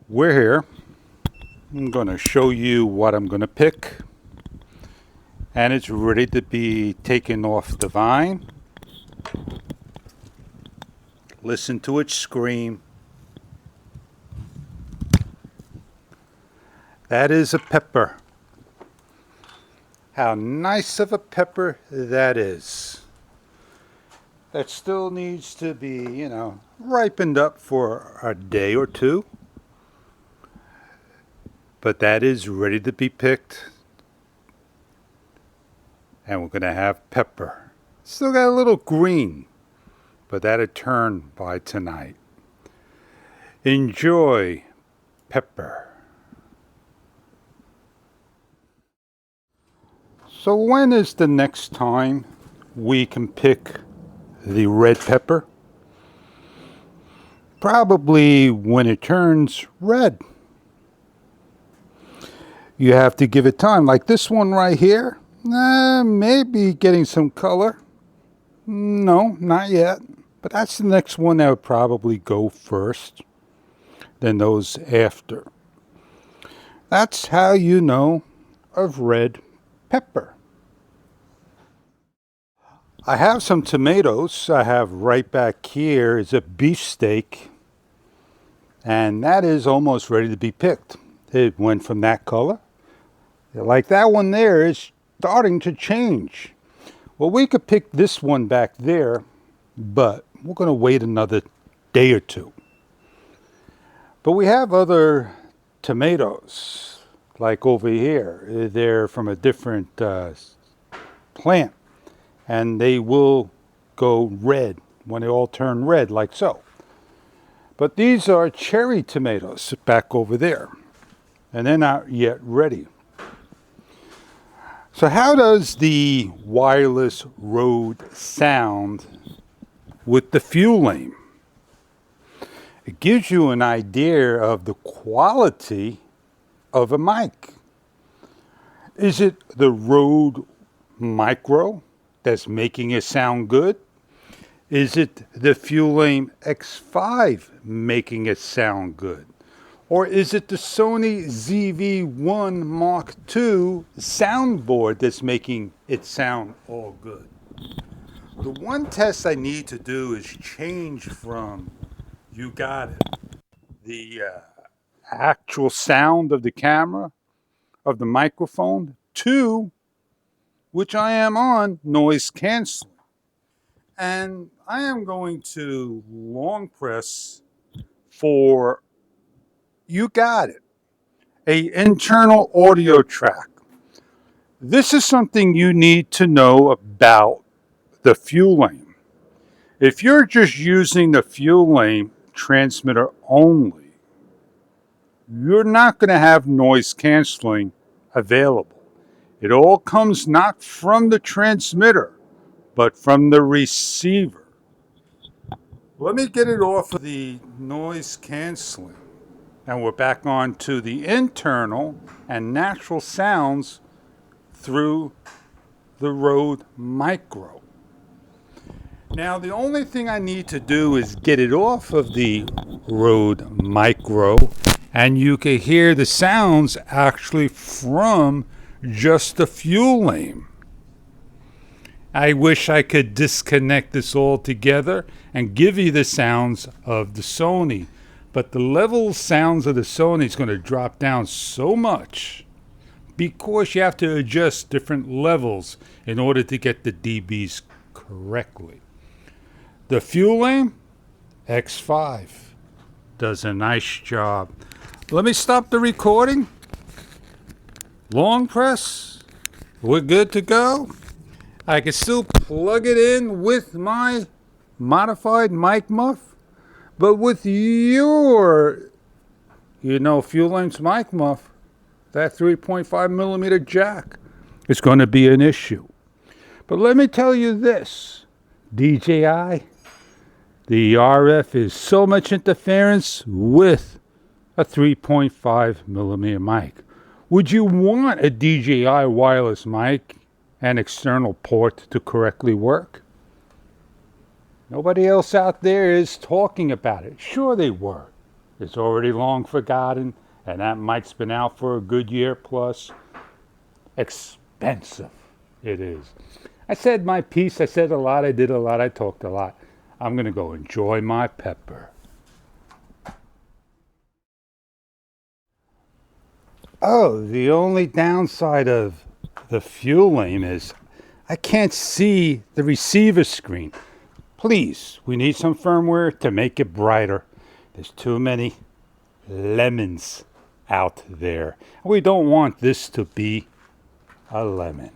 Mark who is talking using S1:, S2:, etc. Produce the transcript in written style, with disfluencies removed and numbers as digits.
S1: We're here. I'm going to show you what I'm going to pick, and it's ready to be taken off the vine. Listen to it scream. That is a pepper. How nice of a pepper that is. That still needs to be, ripened up for a day or two. But that is ready to be picked. And we're going to have pepper. Still got a little green, but that'll turn by tonight. Enjoy pepper. So when is the next time we can pick the red pepper? Probably when it turns red. You have to give it time. Like this one right here, maybe getting some color. No, not yet. But that's the next one that would probably go first. Then those after. That's how you know of red pepper. I have some tomatoes. I have right back here is a beefsteak. And that is almost ready to be picked. It went from that color. Like that one there is starting to change. Well, we could pick this one back there, but we're going to wait another day or two. But we have other tomatoes, like over here. They're from a different plant, and they will go red when they all turn red, like so. But these are cherry tomatoes back over there, and they're not yet ready. So how does the wireless Rode sound with the Fuliam? It gives you an idea of the quality of a mic. Is it the Rode Micro that's making it sound good? Is it the Fuliam X5 making it sound good? Or is it the Sony ZV-1 Mark II soundboard that's making it sound all good? The one test I need to do is change from you got it, the actual sound of the camera, of the microphone, to, which I am on, noise canceling. And I am going to long press for you got it, a internal audio track. This is something you need to know about the Fuliam. If you're just using the Fuliam transmitter only, you're not going to have noise canceling available. It all comes not from the transmitter, but from the receiver. Let me get it off of the noise canceling. And we're back on to the internal and natural sounds through the Rode Micro. Now, the only thing I need to do is get it off of the Rode Micro, and you can hear the sounds actually from just the Fuliam. I wish I could disconnect this all together and give you the sounds of the Sony. But the level sounds of the Sony is going to drop down so much because you have to adjust different levels in order to get the dBs correctly. The Fuliam X5 does a nice job. Let me stop the recording. Long press. We're good to go. I can still plug it in with my modified mic muff. But with your, Fuliam's mic muff, that 3.5 millimeter jack is going to be an issue. But let me tell you this, DJI, the RF is so much interference with a 3.5 millimeter mic. Would you want a DJI wireless mic and external port to correctly work? Nobody else out there is talking about it. Sure they were. is already long forgotten, and that mic's been out for a good year plus. Expensive it is. I said my piece. I said a lot. I did a lot. I talked a lot. I'm going to go enjoy my pepper. Oh, the only downside of the Fuliam is I can't see the receiver screen. Please, we need some firmware to make it brighter. There's too many lemons out there. We don't want this to be a lemon.